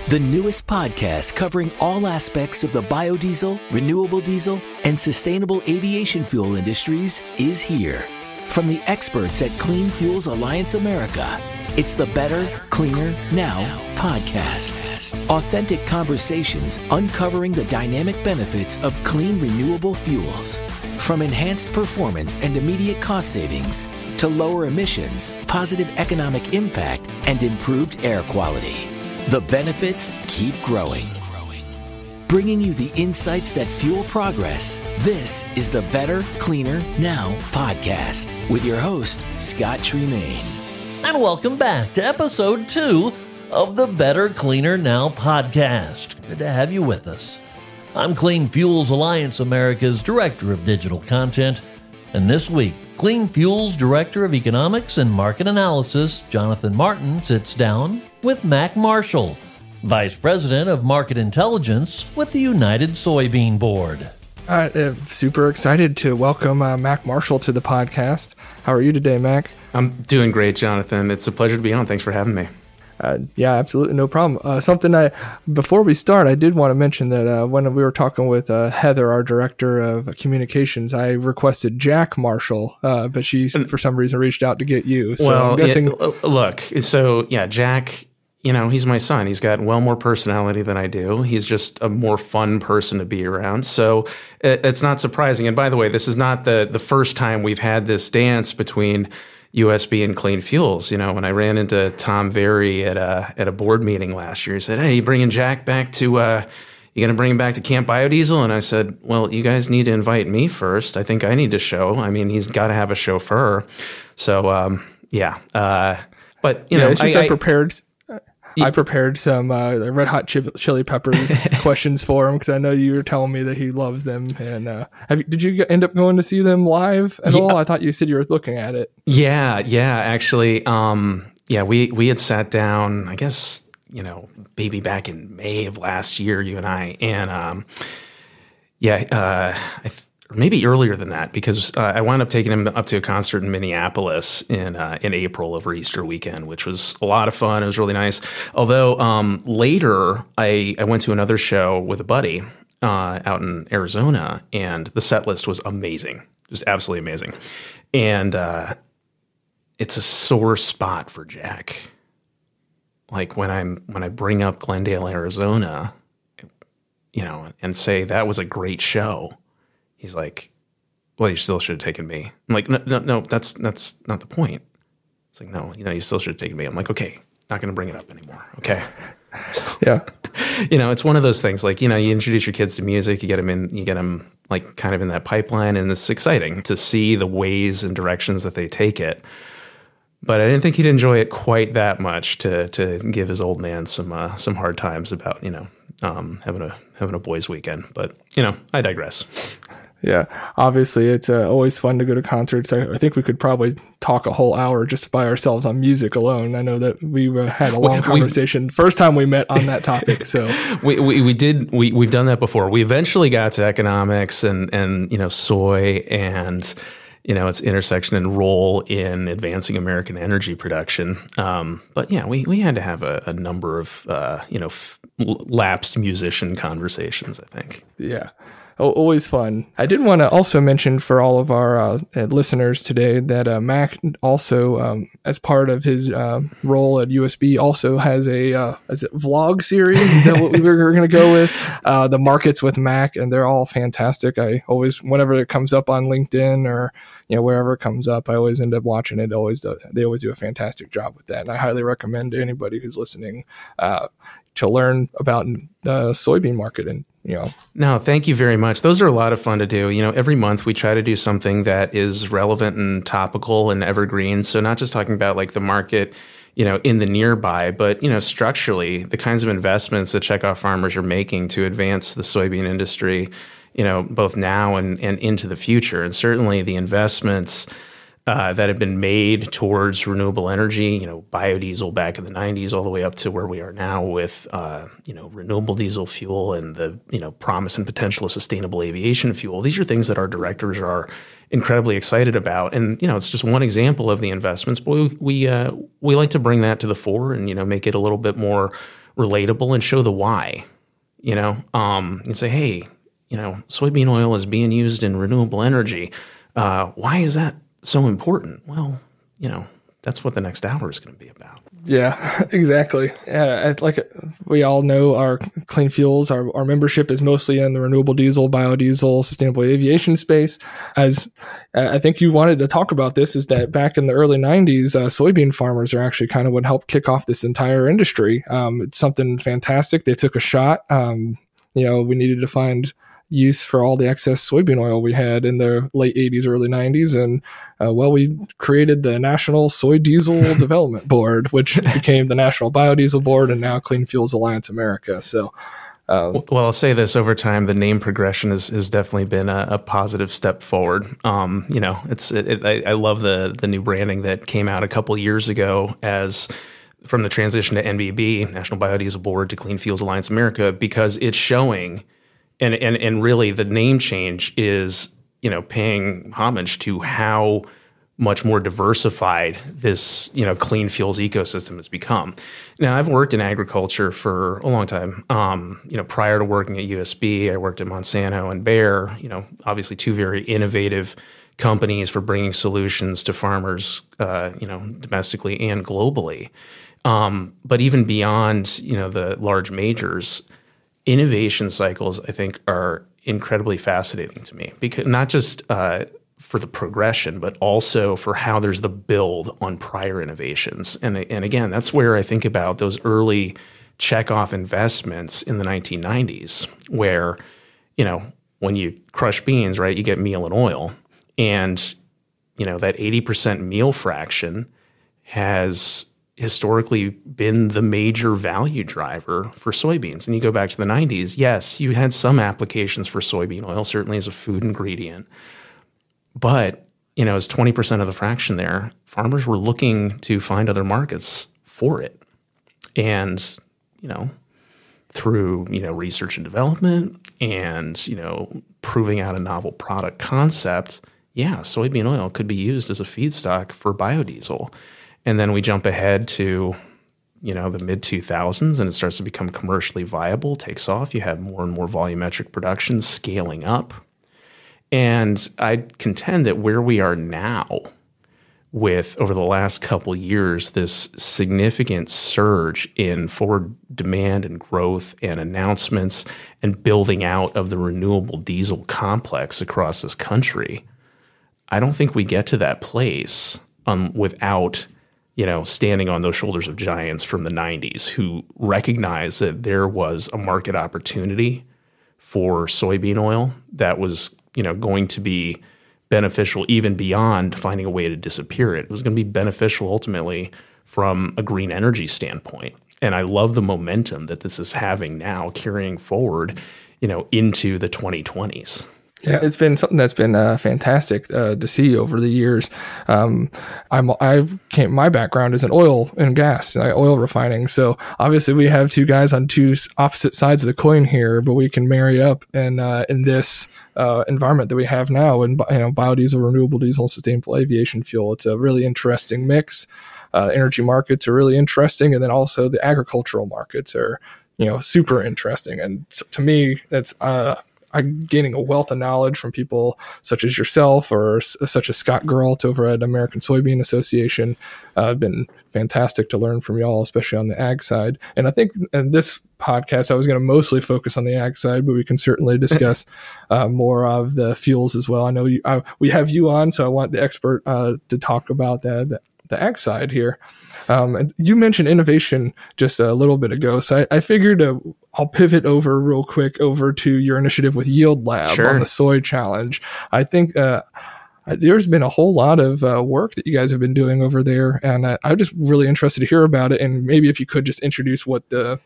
the newest podcast covering all aspects of the biodiesel, renewable diesel, and sustainable aviation fuel industries is here. From the experts at Clean Fuels Alliance America, it's the Better, Cleaner, Now podcast. Authentic conversations uncovering the dynamic benefits of clean, renewable fuels. From enhanced performance and immediate cost savings to lower emissions, positive economic impact, and improved air quality. The benefits keep growing. Bringing you the insights that fuel progress, this is the Better, Cleaner, Now podcast with your host, Scott Tremaine. And welcome back to episode 2 of the Better, Cleaner, Now podcast. Good to have you with us. I'm Clean Fuels Alliance America's Director of Digital Content, and this week, Clean Fuels Director of Economics and Market Analysis, Jonathan Martin, sits down with Mac Marshall, Vice President of Market Intelligence with the United Soybean Board. Super excited to welcome Mac Marshall to the podcast. How are you today, Mac? I'm doing great, Jonathan. It's a pleasure to be on. Thanks for having me. Yeah, absolutely. No problem. Before we start, I did want to mention that when we were talking with Heather, our Director of Communications, I requested Jack Marshall, but she, for some reason, reached out to get you. So well, I'm guessing... Jack, he's my son. He's got well more personality than I do. He's just a more fun person to be around. So it's not surprising. And by the way, this is not the first time we've had this dance between USB and Clean Fuels. When I ran into Tom Very at a board meeting last year, he said, "Hey, you bringing Jack back to, you going to bring him back to Camp Biodiesel?" And I said, "Well, you guys need to invite me first. I think I need to show. I mean, he's got to have a chauffeur." So, but I prepared some red hot chili peppers questions for him because I know you were telling me that he loves them. And did you end up going to see them live at all? I thought you said you were looking at it. Yeah, actually, we had sat down, I guess, maybe back in May of last year, you and I, and or maybe earlier than that, because I wound up taking him up to a concert in Minneapolis in April over Easter weekend, which was a lot of fun. It was really nice. Although later I went to another show with a buddy out in Arizona, and the set list was amazing, just absolutely amazing. And it's a sore spot for Jack. Like when I bring up Glendale, Arizona, and say that was a great show. He's like, "Well, you still should have taken me." I'm like, no, that's not the point. It's like, "No, you still should have taken me." I'm like, "Okay, not going to bring it up anymore." Okay. So, yeah. It's one of those things, like, you introduce your kids to music, you get them like kind of in that pipeline, and it's exciting to see the ways and directions that they take it. But I didn't think he'd enjoy it quite that much to give his old man some hard times about, having a boys' weekend. But, I digress. Yeah, obviously it's always fun to go to concerts. I think we could probably talk a whole hour just by ourselves on music alone. I know that we had a long conversation first time we met on that topic. So we've done that before. We eventually got to economics and soy and its intersection and role in advancing American energy production. But yeah, we had to have a number of lapsed musician conversations, I think. Yeah. Always fun. I did want to also mention for all of our listeners today that Mac also, as part of his role at USB, also has a vlog series. Is that what we were going to go with? The Markets with Mac, and they're all fantastic. I always, whenever it comes up on LinkedIn or wherever it comes up, I always end up watching it. They always do a fantastic job with that, and I highly recommend to anybody who's listening to learn about the soybean market and. No, thank you very much. Those are a lot of fun to do. Every month we try to do something that is relevant and topical and evergreen. So not just talking about like the market, in the nearby, but, structurally the kinds of investments that checkoff farmers are making to advance the soybean industry, both now and into the future. And certainly the investments that have been made towards renewable energy, biodiesel back in the 90s, all the way up to where we are now with, renewable diesel fuel and the, promise and potential of sustainable aviation fuel. These are things that our directors are incredibly excited about. And, it's just one example of the investments, but we like to bring that to the fore and, make it a little bit more relatable and show the why, and say, hey, soybean oil is being used in renewable energy. Why is that so important? Well, that's what the next hour is going to be about. Yeah, exactly. Like we all know, our Clean Fuels, our membership is mostly in the renewable diesel, biodiesel, sustainable aviation space. As I think you wanted to talk about this, is that back in the early 90s, soybean farmers are actually kind of what helped kick off this entire industry. It's something fantastic. They took a shot. We needed to find use for all the excess soybean oil we had in the late 80s, early 90s. And, we created the National Soy Diesel Development Board, which became the National Biodiesel Board and now Clean Fuels Alliance America. So, well, I'll say this: over time, the name progression has definitely been a positive step forward. I love the new branding that came out a couple years ago as from the transition to NBB, National Biodiesel Board, to Clean Fuels Alliance America, because it's showing. And really the name change is, paying homage to how much more diversified this, clean fuels ecosystem has become. Now, I've worked in agriculture for a long time. Prior to working at USB, I worked at Monsanto and Bayer, obviously two very innovative companies for bringing solutions to farmers, domestically and globally. But even beyond, the large majors, innovation cycles, I think, are incredibly fascinating to me, because not just for the progression, but also for how there's the build on prior innovations. And again, that's where I think about those early checkoff investments in the 1990s, where, when you crush beans, right, you get meal and oil. And, that 80% meal fraction has historically been the major value driver for soybeans. And you go back to the 90s, yes, you had some applications for soybean oil, certainly as a food ingredient. But, as 20% of the fraction there, farmers were looking to find other markets for it. And, through, research and development and, proving out a novel product concept, soybean oil could be used as a feedstock for biodiesel. And then we jump ahead to, the mid-2000s, and it starts to become commercially viable, takes off. You have more and more volumetric production scaling up. And I contend that where we are now with, over the last couple of years, this significant surge in forward demand and growth and announcements and building out of the renewable diesel complex across this country, I don't think we get to that place without standing on those shoulders of giants from the 90s who recognized that there was a market opportunity for soybean oil that was, going to be beneficial even beyond finding a way to disappear it. It was going to be beneficial ultimately from a green energy standpoint. And I love the momentum that this is having now, carrying forward, into the 2020s. Yeah, it's been something that's been fantastic to see over the years. My background is in oil and gas, oil refining. So obviously we have two guys on two opposite sides of the coin here, but we can marry up in this environment that we have now in biodiesel, renewable diesel, sustainable aviation fuel. It's a really interesting mix. Energy markets are really interesting, and then also the agricultural markets are super interesting. And to me, that's I'm gaining a wealth of knowledge from people such as yourself or such as Scott Geralt over at American Soybean Association. Been fantastic to learn from y'all, especially on the ag side. And I think in this podcast, I was going to mostly focus on the ag side, but we can certainly discuss more of the fuels as well. I know we have you on, so I want the expert to talk about the ag side here. And you mentioned innovation just a little bit ago, so I figured I'll pivot over real quick over to your initiative with Yield Lab on the soy challenge. I think there's been a whole lot of work that you guys have been doing over there, and I'm just really interested to hear about it. And maybe if you could just introduce what the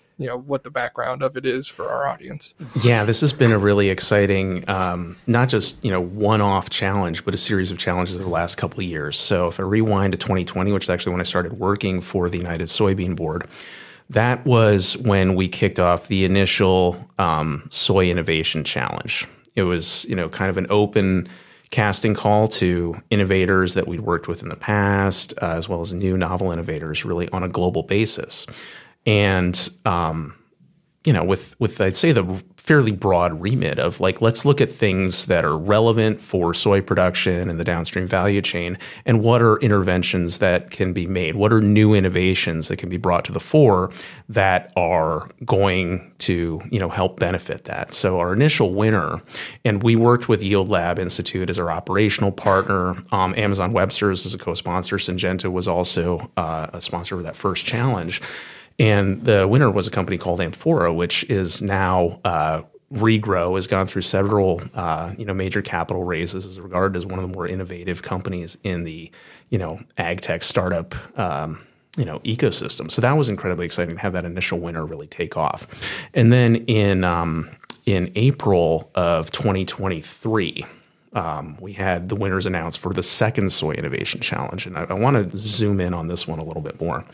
background of it is for our audience. Yeah, this has been a really exciting, not just one-off challenge, but a series of challenges over the last couple of years. So if I rewind to 2020, which is actually when I started working for the United Soybean Board, that was when we kicked off the initial Soy Innovation Challenge. It was kind of an open casting call to innovators that we'd worked with in the past, as well as new novel innovators, really on a global basis. and with I'd say the fairly broad remit of like, let's look at things that are relevant for soy production and the downstream value chain, and what are interventions that can be made? What are new innovations that can be brought to the fore that are going to, help benefit that? So our initial winner, and we worked with Yield Lab Institute as our operational partner. Amazon Web Services is a co-sponsor. Syngenta was also a sponsor of that first challenge. And the winner was a company called Amphora, which is now Regrow, has gone through several major capital raises, is regarded as one of the more innovative companies in the ag tech startup ecosystem. So that was incredibly exciting to have that initial winner really take off. And then in April of 2023. We had the winners announced for the second Soy Innovation Challenge, and I want to zoom in on this one a little bit more.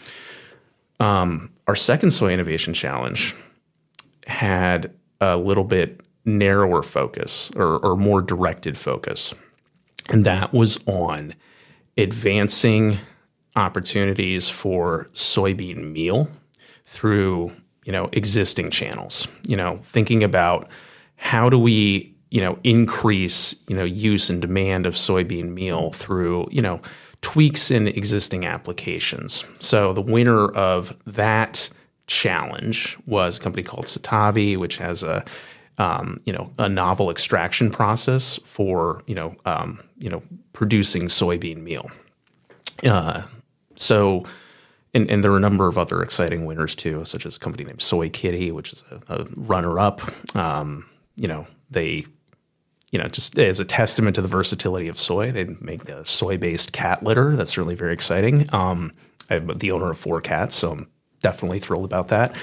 Our second Soy Innovation Challenge had a little bit narrower focus or more directed focus, and that was on advancing opportunities for soybean meal through existing channels. Thinking about how do we increase use and demand of soybean meal through tweaks in existing applications. So the winner of that challenge was a company called Satavi, which has a novel extraction process for producing soybean meal. And there are a number of other exciting winners too, such as a company named Soy Kitty, which is a runner-up. They just as a testament to the versatility of soy, they make a soy-based cat litter. That's certainly very exciting. I'm the owner of 4 cats, so I'm definitely thrilled about that.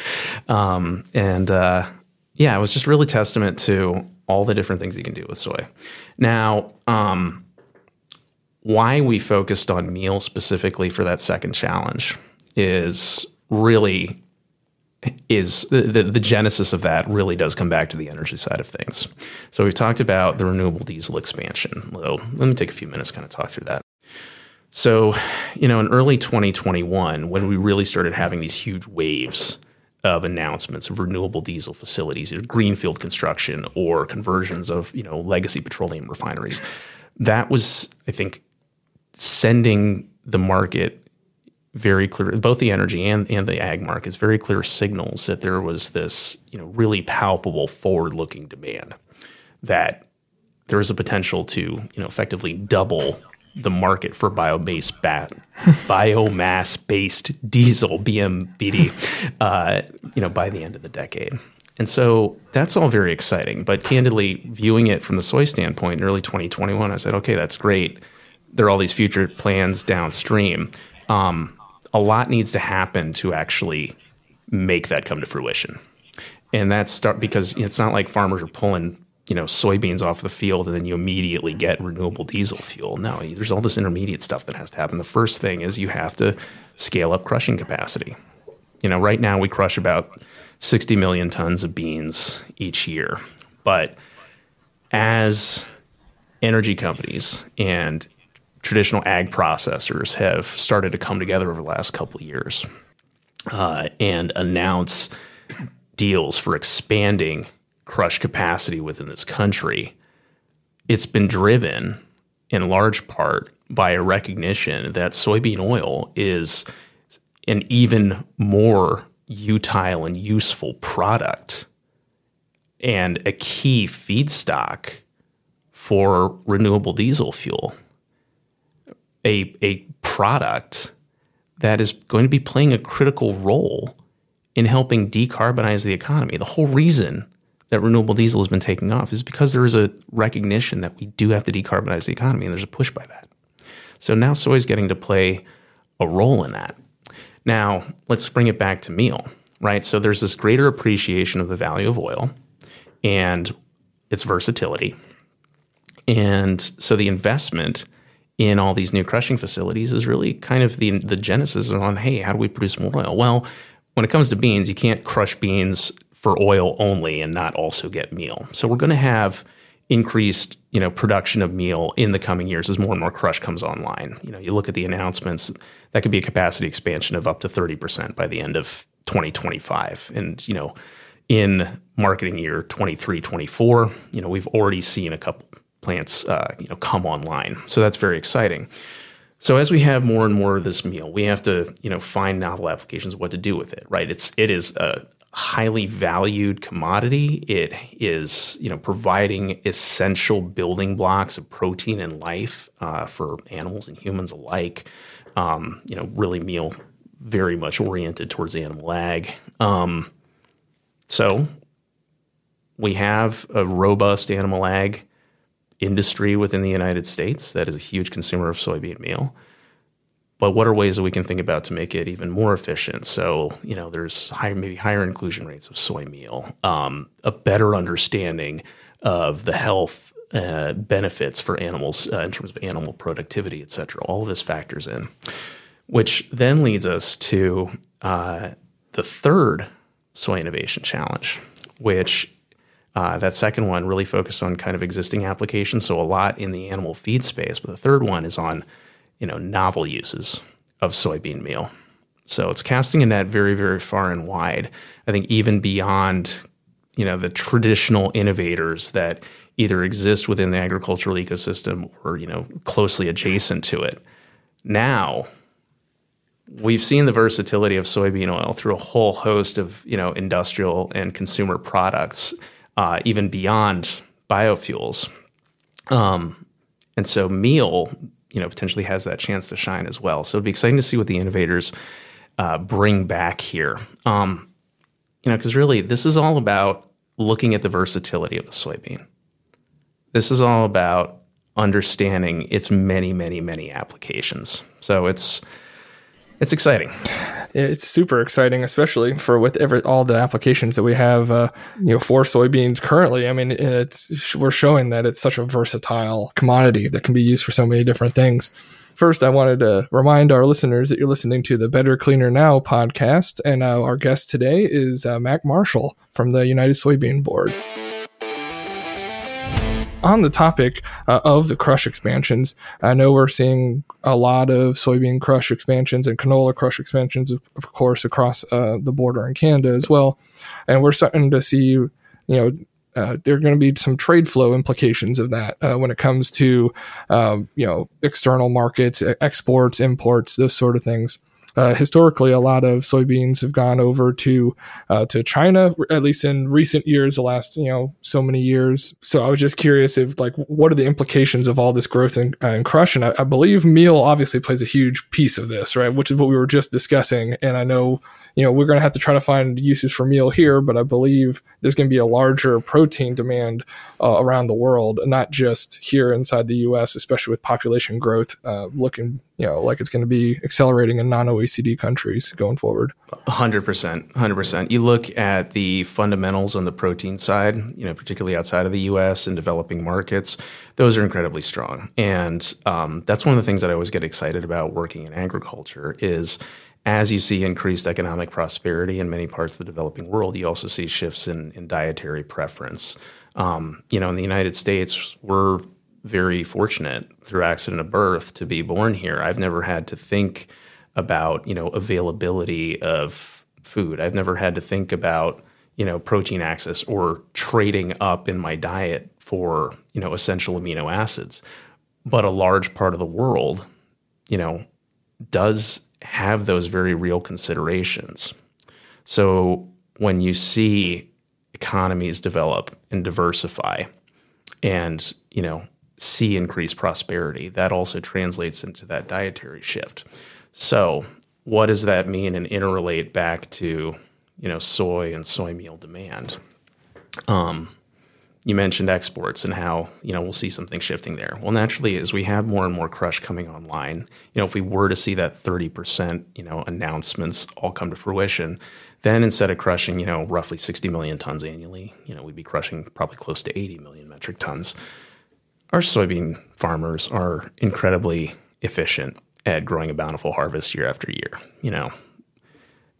It was just really testament to all the different things you can do with soy. Now, why we focused on meal specifically for that second challenge is really the genesis of that really does come back to the energy side of things. So we've talked about the renewable diesel expansion. Well, let me take a few minutes to kind of talk through that. So, in early 2021, when we really started having these huge waves of announcements of renewable diesel facilities, either greenfield construction or conversions of, legacy petroleum refineries, that was, I think, sending the market very clear, both the energy and the ag markets, very clear signals that there was this, really palpable forward-looking demand, that there is a potential to, effectively double the market for biomass-based diesel, BMBD, by the end of the decade. And so that's all very exciting. But candidly, viewing it from the soy standpoint in early 2021, I said, okay, that's great. There are all these future plans downstream. A lot needs to happen to actually make that come to fruition. And that's because it's not like farmers are pulling, soybeans off the field and then you immediately get renewable diesel fuel. No, there's all this intermediate stuff that has to happen. The first thing is you have to scale up crushing capacity. Right now we crush about 60 million tons of beans each year. But as energy companies and traditional ag processors have started to come together over the last couple of years and announce deals for expanding crush capacity within this country, it's been driven in large part by a recognition that soybean oil is an even more utile and useful product and a key feedstock for renewable diesel fuel. A product that is going to be playing a critical role in helping decarbonize the economy. The whole reason that renewable diesel has been taking off is because there is a recognition that we do have to decarbonize the economy, and there's a push by that. So now soy is getting to play a role in that. Now, let's bring it back to meal, right? So there's this greater appreciation of the value of oil and its versatility. And so the investment in all these new crushing facilities is really kind of the genesis on, hey, how do we produce more oil? Well, when it comes to beans, you can't crush beans for oil only and not also get meal. So we're going to have increased, production of meal in the coming years as more and more crush comes online. You look at the announcements, that could be a capacity expansion of up to 30% by the end of 2025. And, in marketing year 23-24, we've already seen a couple plants, come online. So that's very exciting. So as we have more and more of this meal, we have to, find novel applications of what to do with it, right? It is a highly valued commodity. It is, providing essential building blocks of protein and life for animals and humans alike. Really meal very much oriented towards animal ag. So we have a robust animal ag industry within the United States that is a huge consumer of soybean meal. But what are ways that we can think about to make it even more efficient? So, there's maybe higher inclusion rates of soy meal, a better understanding of the health benefits for animals in terms of animal productivity, et cetera. All of this factors in, which then leads us to the third soy innovation challenge, which that second one really focused on kind of existing applications, so a lot in the animal feed space. But the third one is on novel uses of soybean meal. So it's casting a net very, very far and wide. I think even beyond, the traditional innovators that either exist within the agricultural ecosystem or, closely adjacent to it. Now, we've seen the versatility of soybean oil through a whole host of, industrial and consumer products, even beyond biofuels. And so meal, potentially has that chance to shine as well. So it'd be exciting to see what the innovators bring back here. Because really this is all about looking at the versatility of the soybean. This is all about understanding its many, many, many applications. So it's exciting. It's super exciting, especially for all the applications that we have, for soybeans currently. I mean, we're showing that it's such a versatile commodity that can be used for so many different things. First, I wanted to remind our listeners that you're listening to the Better Cleaner Now podcast, and our guest today is Mac Marshall from the United Soybean Board. On the topic of the crush expansions, I know we're seeing a lot of soybean crush expansions and canola crush expansions, of course, across the border in Canada as well. And we're starting to see, there are going to be some trade flow implications of that when it comes to, external markets, exports, imports, those sort of things. Historically, a lot of soybeans have gone over to China, at least in recent years, the last so many years. So I was just curious if what are the implications of all this growth in crush? And I believe meal obviously plays a huge piece of this, right? Which is what we were just discussing. And I know we're going to have to try to find uses for meal here, but I believe there's going to be a larger protein demand around the world, not just here inside the U.S., especially with population growth looking like it's going to be accelerating in non-OECD countries going forward. 100%. You look at the fundamentals on the protein side, particularly outside of the U.S. and developing markets, those are incredibly strong. And that's one of the things that I always get excited about working in agriculture is as you see increased economic prosperity in many parts of the developing world, you also see shifts in dietary preference. In the United States, we're very fortunate through accident of birth to be born here. I've never had to think about, availability of food. I've never had to think about, protein access or trading up in my diet for, essential amino acids. But a large part of the world, does have those very real considerations. So when you see economies develop and diversify and, see increased prosperity, that also translates into that dietary shift. So what does that mean and interrelate back to, soy and soy meal demand? You mentioned exports and how, we'll see something shifting there. Well, naturally, as we have more and more crush coming online, if we were to see that 30%, announcements all come to fruition, then instead of crushing, roughly 60 million tons annually, we'd be crushing probably close to 80 million metric tons. Our soybean farmers are incredibly efficient at growing a bountiful harvest year after year.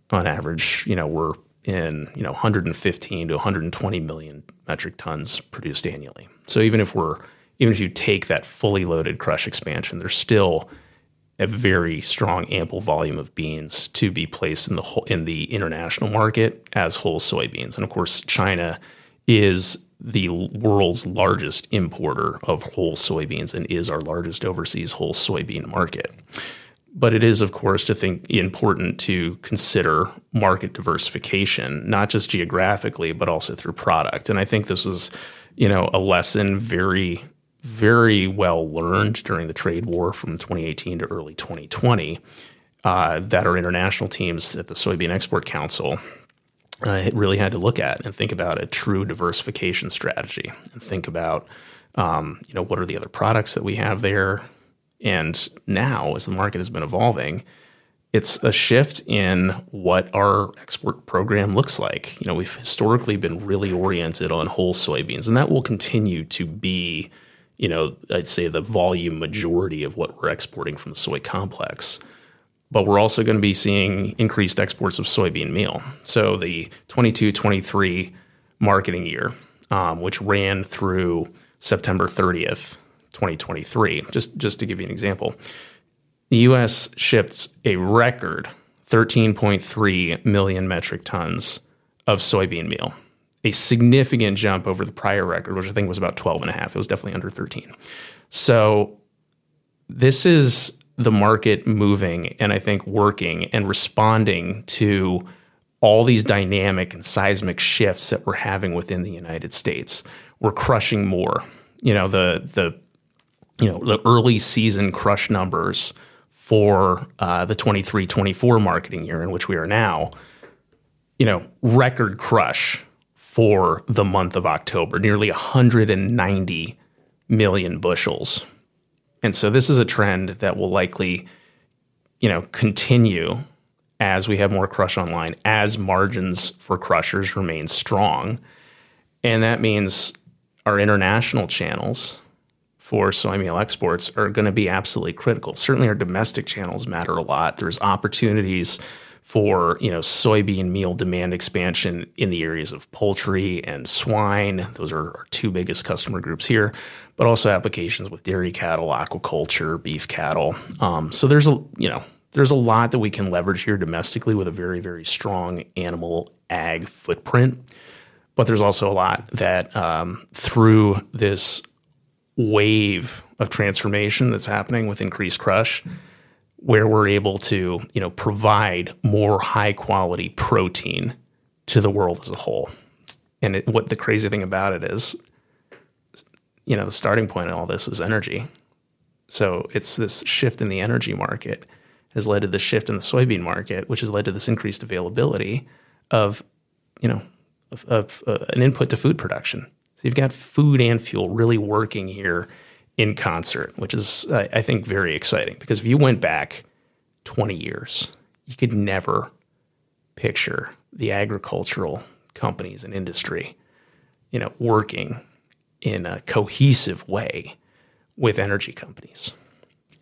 On average, we're in 115 to 120 million metric tons produced annually. So even if you take that fully loaded crush expansion, there's still a very strong, ample volume of beans to be placed in the international market as whole soybeans. And of course, China is the world's largest importer of whole soybeans and is our largest overseas whole soybean market. But it is, of course, important to consider market diversification, not just geographically, but also through product. And I think this is, a lesson very, very well learned during the trade war from 2018 to early 2020 that our international teams at the Soybean Export Council really had to look at and think about a true diversification strategy and think about, what are the other products that we have there. And now, as the market has been evolving, it's a shift in what our export program looks like. We've historically been really oriented on whole soybeans, and that will continue to be, I'd say the volume majority of what we're exporting from the soy complex. But we're also going to be seeing increased exports of soybean meal. So the 22-23 marketing year, which ran through September 30th, 2023, just to give you an example, the U.S. shipped a record 13.3 million metric tons of soybean meal, a significant jump over the prior record, which I think was about 12.5. It was definitely under 13. So this is the market moving and I think working and responding to all these dynamic and seismic shifts that we're having within the United States. We're crushing more. The early season crush numbers for the 23-24 marketing year in which we are now, record crush for the month of October, nearly 190 million bushels. And so this is a trend that will likely, continue as we have more crush online, as margins for crushers remain strong. And that means our international channels for soy meal exports are going to be absolutely critical. Certainly our domestic channels matter a lot. There's opportunities for, soybean meal demand expansion in the areas of poultry and swine. Those are our two biggest customer groups here, but also applications with dairy cattle, aquaculture, beef cattle. So there's a lot that we can leverage here domestically with a very, very strong animal ag footprint. But there's also a lot that through this wave of transformation that's happening with increased crush, where we're able to, provide more high quality protein to the world as a whole. And what the crazy thing about it is, the starting point in all this is energy. So it's this shift in the energy market has led to the shift in the soybean market, which has led to this increased availability of, an input to food production. So you've got food and fuel really working here in concert, which is, I think, very exciting. Because if you went back 20 years, you could never picture the agricultural companies and industry, working in a cohesive way with energy companies.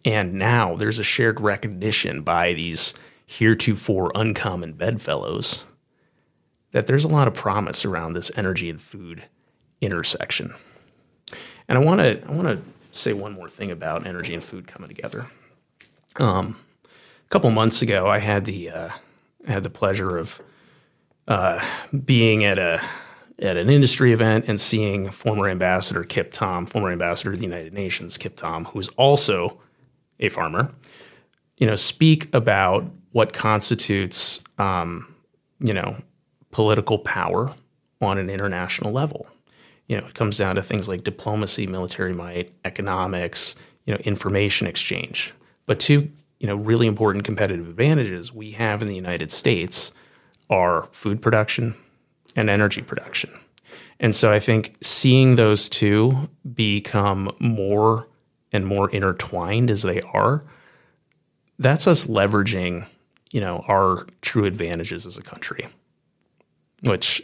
And now there's a shared recognition by these heretofore uncommon bedfellows that there's a lot of promise around this energy and food intersection. And I want to say one more thing about energy and food coming together. A couple months ago, I had the pleasure of being at an industry event and seeing former ambassador Kip Tom, former ambassador to the United Nations, Kip Tom, who is also a farmer, speak about what constitutes, political power on an international level. It comes down to things like diplomacy, military might, economics, information exchange. But two, really important competitive advantages we have in the United States are food production and energy production. And so I think seeing those two become more and more intertwined as they are, that's us leveraging, our true advantages as a country, which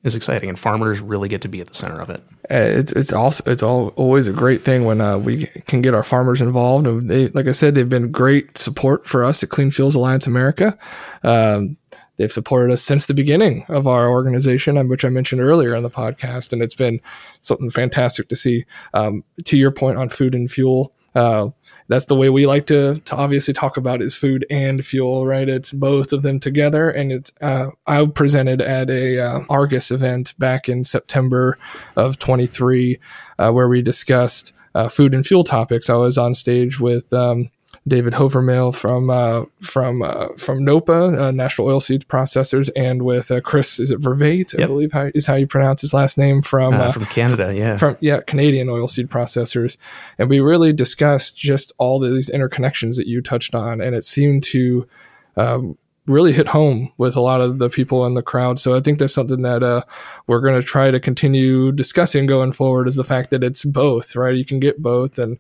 is exciting, and farmers really get to be at the center of it. It's always a great thing when we can get our farmers involved. And they, like I said, they've been great support for us at Clean Fuels Alliance America. They've supported us since the beginning of our organization, which I mentioned earlier on the podcast, and it's been something fantastic to see. To your point on food and fuel, That's the way we like to obviously talk about is food and fuel, right? It's both of them together. And it's I presented at a Argus event back in September of 23, where we discussed food and fuel topics. I was on stage with David Hovermail from NOPA, National Oilseeds Processors, and with Chris, is it Vervate, I believe is how you pronounce his last name, from Canada, Canadian Oilseed Processors. And we really discussed just all these interconnections that you touched on, and it seemed to really hit home with a lot of the people in the crowd. So I think that's something that we're going to try to continue discussing going forward, is the fact that it's both, right? You can get both. And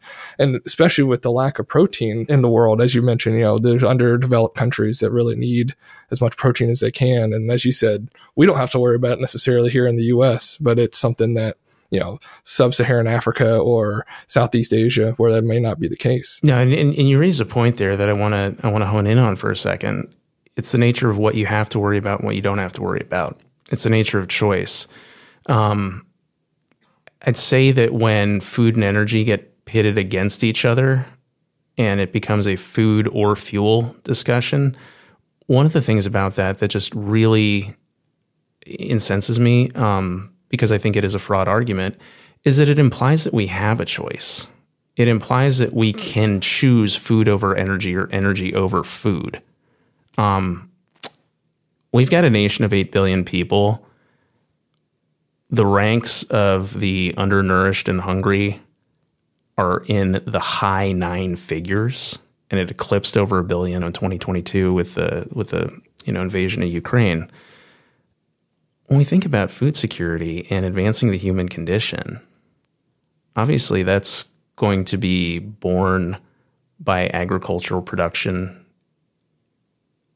especially with the lack of protein in the world, as you mentioned, there's underdeveloped countries that really need as much protein as they can. And as you said, we don't have to worry about it necessarily here in the US, but it's something that, sub-Saharan Africa or Southeast Asia, where that may not be the case. No, and you raise a point there that I want to hone in on for a second. It's the nature of what you have to worry about and what you don't have to worry about. It's the nature of choice. I'd say that when food and energy get pitted against each other and it becomes a food or fuel discussion, one of the things about that just really incenses me, because I think it is a fraud argument, is that it implies that we have a choice. It implies that we can choose food over energy or energy over food. We've got a nation of 8 billion people. The ranks of the undernourished and hungry are in the high 9 figures, and it eclipsed over 1 billion in 2022 with the invasion of Ukraine. When we think about food security and advancing the human condition, obviously that's going to be borne by agricultural production.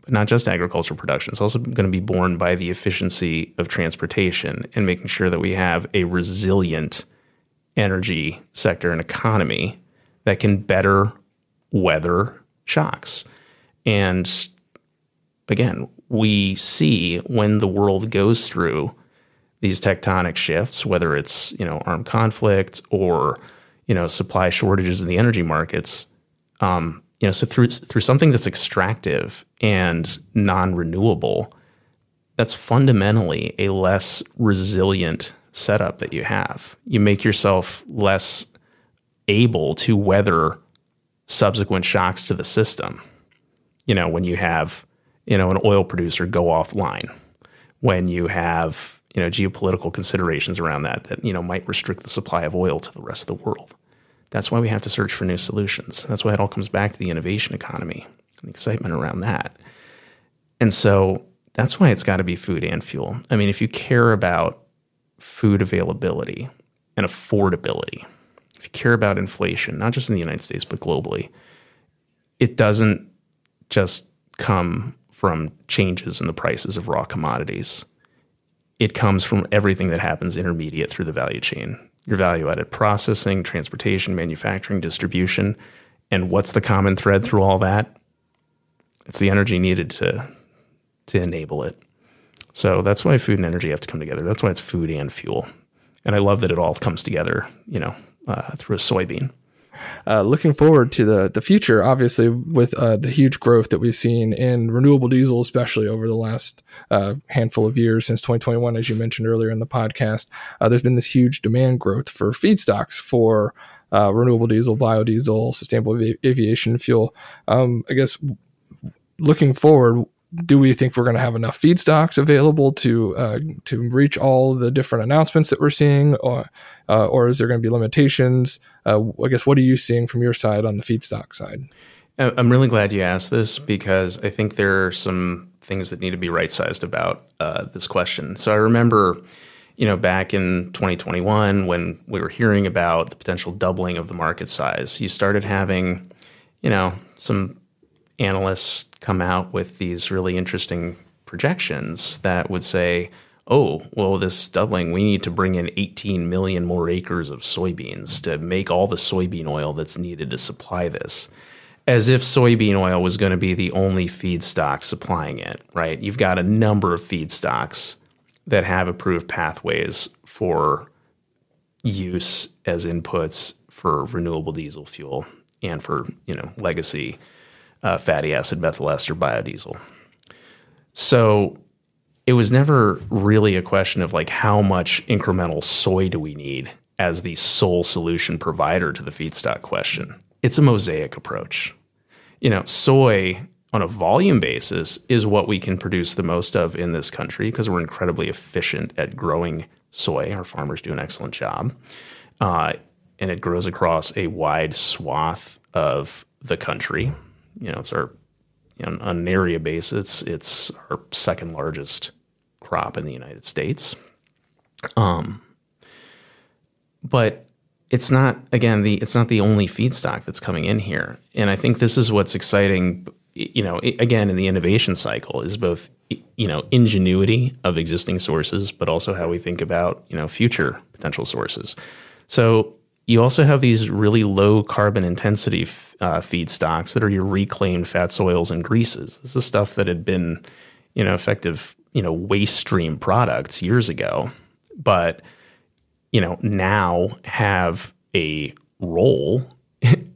But not just agricultural production. It's also going to be borne by the efficiency of transportation and making sure that we have a resilient energy sector and economy that can better weather shocks. And again, we see when the world goes through these tectonic shifts, whether it's, armed conflict or, supply shortages in the energy markets, so through something that's extractive and non-renewable, that's fundamentally a less resilient setup that you have. You make yourself less able to weather subsequent shocks to the system. When you have, an oil producer go offline, when you have, geopolitical considerations around that might restrict the supply of oil to the rest of the world. That's why we have to search for new solutions. That's why it all comes back to the innovation economy and the excitement around that. And so that's why it's got to be food and fuel. I mean, if you care about food availability and affordability, if you care about inflation, not just in the United States, but globally, it doesn't just come from changes in the prices of raw commodities. It comes from everything that happens intermediate through the value chain. Your value-added processing, transportation, manufacturing, distribution. And what's the common thread through all that? It's the energy needed to enable it. So that's why food and energy have to come together. That's why it's food and fuel. And I love that it all comes together, through a soybean. Looking forward to the future, obviously, with the huge growth that we've seen in renewable diesel, especially over the last handful of years since 2021, as you mentioned earlier in the podcast. There's been this huge demand growth for feedstocks for renewable diesel, biodiesel, sustainable aviation fuel. I guess looking forward, do we think we're going to have enough feedstocks available to reach all the different announcements that we're seeing, or is there going to be limitations? I guess, what are you seeing from your side on the feedstock side? I'm really glad you asked this, because I think there are some things that need to be right-sized about this question. So I remember, back in 2021, when we were hearing about the potential doubling of the market size, you started having, some analysts come out with these really interesting projections that would say, oh, well, this doubling, we need to bring in 18 million more acres of soybeans to make all the soybean oil that's needed to supply this. As if soybean oil was going to be the only feedstock supplying it, right? You've got a number of feedstocks that have approved pathways for use as inputs for renewable diesel fuel. and for, legacy fatty acid methyl ester biodiesel. So it was never really a question of like how much incremental soy do we need as the sole solution provider to the feedstock question. It's a mosaic approach. Soy on a volume basis is what we can produce the most of in this country because we're incredibly efficient at growing soy. Our farmers do an excellent job. And it grows across a wide swath of the country. It's our, on an area basis, it's our second largest crop in the United States. But it's not, again, it's not the only feedstock that's coming in here. And I think this is what's exciting, again, in the innovation cycle is both, ingenuity of existing sources, but also how we think about, future potential sources. So you also have these really low carbon intensity feedstocks that are your reclaimed fats, oils, and greases. This is stuff that had been, effective, waste stream products years ago, but, now have a role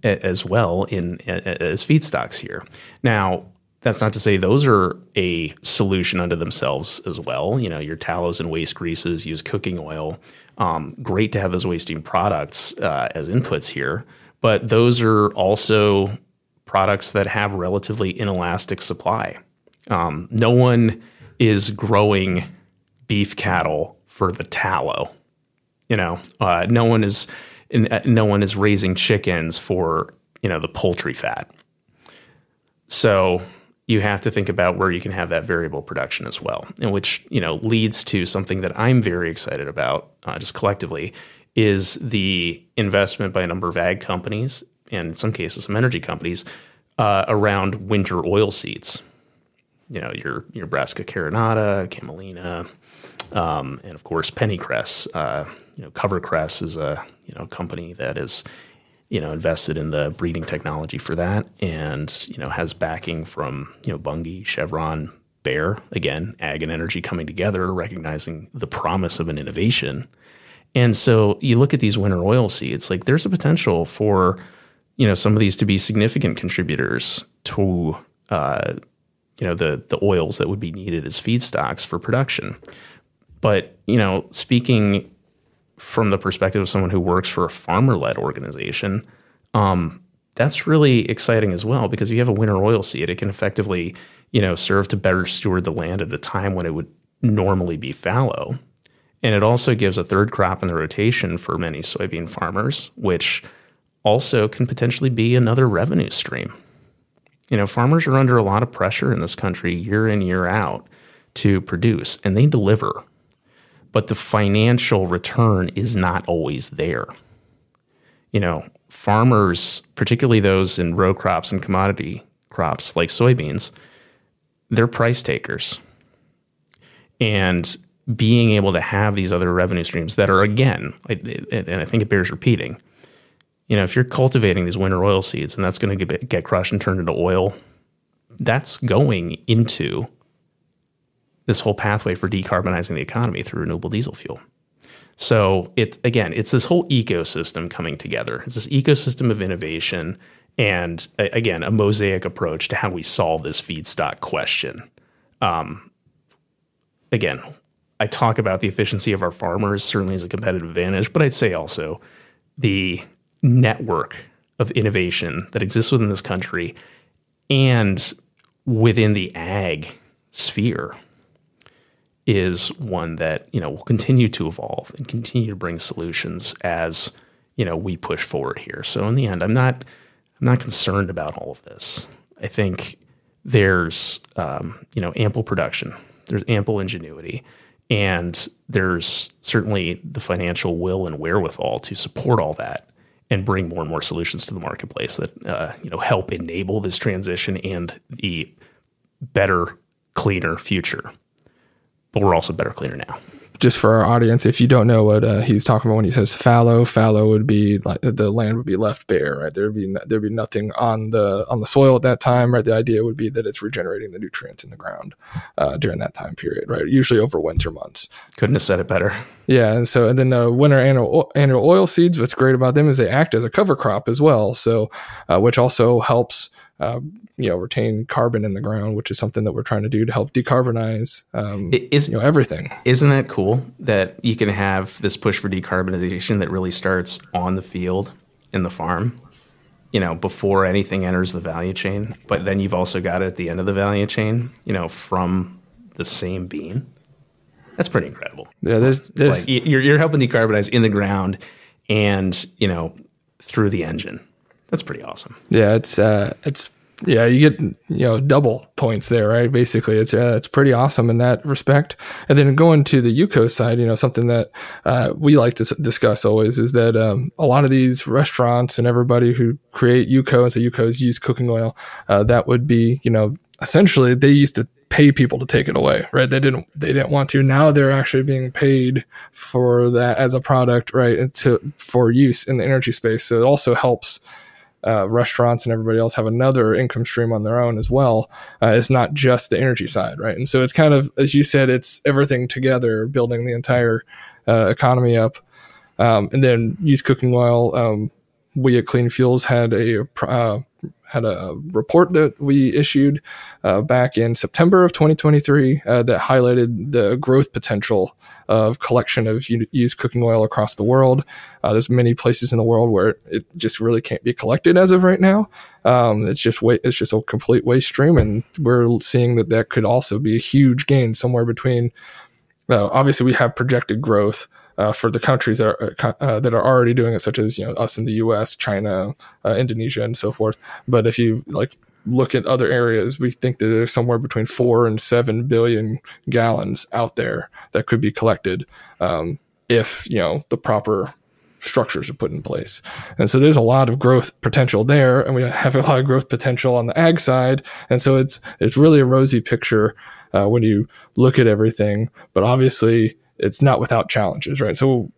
as well as feedstocks here. Now, that's not to say those are a solution unto themselves as well. Your tallows and waste greases use cooking oil. Great to have those waste stream products as inputs here, but those are also products that have relatively inelastic supply. No one is growing beef cattle for the tallow. No one is raising chickens for the poultry fat. So you have to think about where you can have that variable production as well, and which leads to something that I'm very excited about, just collectively, is the investment by a number of ag companies and in some cases some energy companies around winter oil seeds. Your Brassica carinata, camelina, and of course pennycress. Covercress is a company that is invested in the breeding technology for that, and has backing from Bunge, Chevron, Bayer. Again, ag and energy coming together, recognizing the promise of an innovation. And so you look at these winter oil seeds, like there's a potential for some of these to be significant contributors to the oils that would be needed as feedstocks for production. But speaking from the perspective of someone who works for a farmer-led organization, that's really exciting as well, because if you have a winter oil seed, it can effectively, serve to better steward the land at a time when it would normally be fallow. And it also gives a third crop in the rotation for many soybean farmers, which also can potentially be another revenue stream. Farmers are under a lot of pressure in this country year in, year out to produce, and they deliver. But the financial return is not always there. Farmers, particularly those in row crops and commodity crops like soybeans, they're price takers. And being able to have these other revenue streams that are, again, and I think it bears repeating, if you're cultivating these winter oil seeds and that's going to get crushed and turned into oil, that's going into this whole pathway for decarbonizing the economy through renewable diesel fuel. So it's this whole ecosystem coming together. It's this ecosystem of innovation and, again, a mosaic approach to how we solve this feedstock question. Again, I talk about the efficiency of our farmers certainly as a competitive advantage, but I'd say also the network of innovation that exists within this country and within the ag sphere is one that will continue to evolve and continue to bring solutions as we push forward here. So in the end, I'm not concerned about all of this. I think there's ample production, there's ample ingenuity, and there's certainly the financial will and wherewithal to support all that and bring more and more solutions to the marketplace that help enable this transition and the better, cleaner future. but we're also better, cleaner now. Just for our audience, if you don't know what he's talking about when he says fallow would be like the land would be left bare, right? There'd be nothing on the soil at that time, right? The idea would be that it's regenerating the nutrients in the ground during that time period, right? Usually over winter months. Couldn't have said it better. Yeah, and then winter annual oil seeds. What's great about them is they act as a cover crop as well, so which also helps retain carbon in the ground, which is something that we're trying to do to help decarbonize everything. Isn't that cool that you can have this push for decarbonization that really starts on the field in the farm, before anything enters the value chain, but then you've also got it at the end of the value chain, from the same bean. That's pretty incredible. Yeah, there's like you're helping decarbonize in the ground and, through the engine. That's pretty awesome. Yeah, you get double points there, right? Basically, it's pretty awesome in that respect. And then going to the UCO side, something that we like to discuss always is that a lot of these restaurants and everybody who create UCO, and so UCO is used cooking oil, that would be essentially they used to pay people to take it away, right? They didn't want to. Now they're actually being paid for that as a product, right? For use in the energy space. So it also helps restaurants and everybody else have another income stream on their own as well. It's not just the energy side, right? And so it's kind of, as you said, it's everything together, building the entire economy up. And then used cooking oil. We at Clean Fuels had a report that we issued back in September of 2023 that highlighted the growth potential of collection of used cooking oil across the world. There's many places in the world where it just really can't be collected as of right now. It's just a complete waste stream, and we're seeing that could also be a huge gain somewhere between. Obviously, we have projected growth for the countries that are already doing it, such as us in the U.S., China, Indonesia, and so forth. But if you look at other areas, we think that there's somewhere between 4 and 7 billion gallons out there that could be collected if the proper structures are put in place. And so there's a lot of growth potential there, and we have a lot of growth potential on the ag side. And so it's really a rosy picture when you look at everything. But obviously, it's not without challenges, right? So,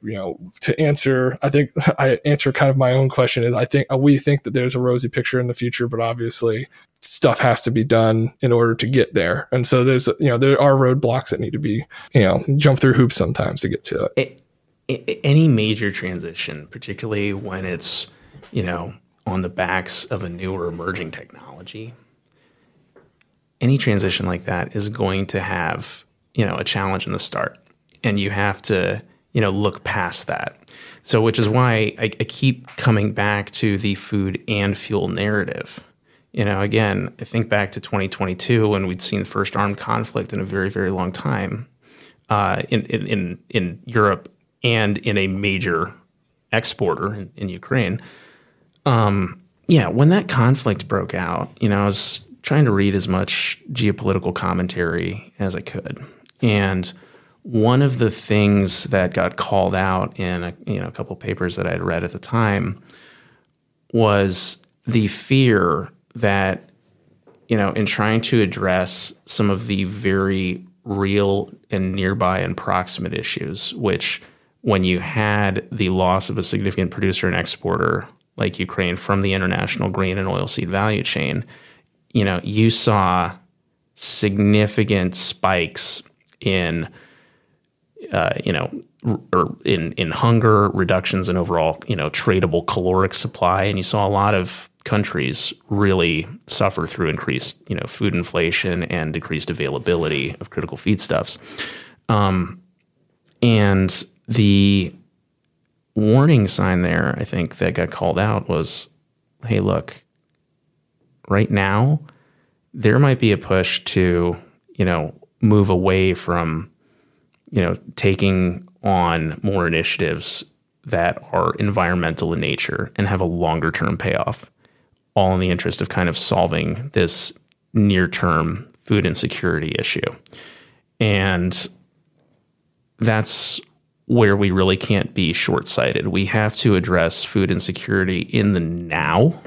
to answer, I think I answer kind of my own question is we think that there's a rosy picture in the future, but obviously stuff has to be done in order to get there. And so there are roadblocks that need to be, jump through hoops sometimes to get to it. Any major transition, particularly when it's, on the backs of a newer emerging technology, any transition like that is going to have, a challenge in the start. And you have to, look past that. So, which is why I keep coming back to the food and fuel narrative. Again, I think back to 2022 when we'd seen the first armed conflict in a very, very long time in Europe and in a major exporter in Ukraine. When that conflict broke out, I was trying to read as much geopolitical commentary as I could. And one of the things that got called out in a couple of papers that I had read at the time was the fear that, in trying to address some of the very real and nearby and proximate issues, which when you had the loss of a significant producer and exporter like Ukraine from the international grain and oilseed value chain, you saw significant spikes in in hunger, reductions in overall, tradable caloric supply. And you saw a lot of countries really suffer through increased, food inflation and decreased availability of critical feedstuffs. And the warning sign there, I think, that got called out was, hey, look, right now, there might be a push to, move away from taking on more initiatives that are environmental in nature and have a longer term payoff, all in the interest of kind of solving this near term food insecurity issue. And that's where we really can't be short-sighted. We have to address food insecurity in the now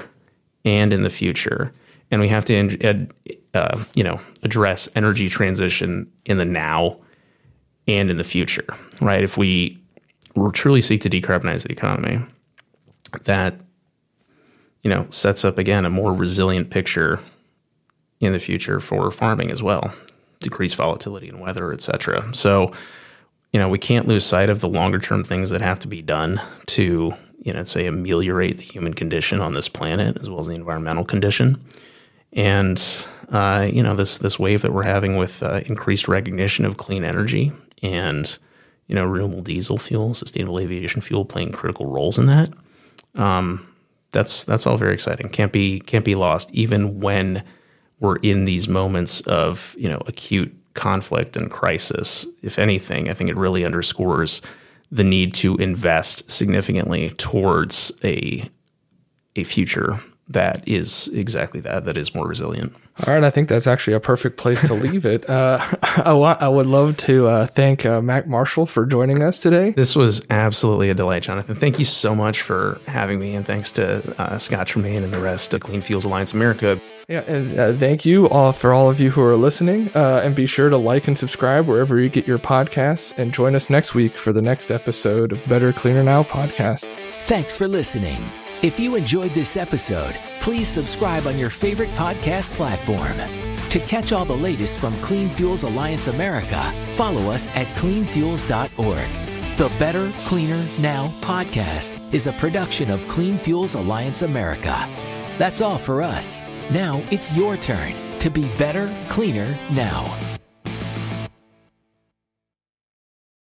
and in the future. And we have to, address energy transition in the now and in the future, right? If we truly seek to decarbonize the economy, that, sets up, again, a more resilient picture in the future for farming as well, decreased volatility in weather, et cetera. So, we can't lose sight of the longer term things that have to be done to, say, ameliorate the human condition on this planet as well as the environmental condition. And, this wave that we're having with increased recognition of clean energy and, renewable diesel fuel, sustainable aviation fuel playing critical roles in that. That's all very exciting. Can't be lost, even when we're in these moments of, acute conflict and crisis. If anything, I think it really underscores the need to invest significantly towards a future that is exactly that is more resilient. All right, I think that's actually a perfect place to leave it. I would love to thank Mac Marshall for joining us today. This was absolutely a delight, Jonathan. Thank you so much for having me, and thanks to Scott Tremaine and the rest of Clean Fuels Alliance America. Yeah, and thank you all for all of you who are listening, and be sure to like and subscribe wherever you get your podcasts, and join us next week for the next episode of Better Cleaner Now podcast. Thanks for listening. If you enjoyed this episode, please subscribe on your favorite podcast platform. To catch all the latest from Clean Fuels Alliance America, follow us at cleanfuels.org. The Better Cleaner Now podcast is a production of Clean Fuels Alliance America. That's all for us. Now it's your turn to be better, cleaner now.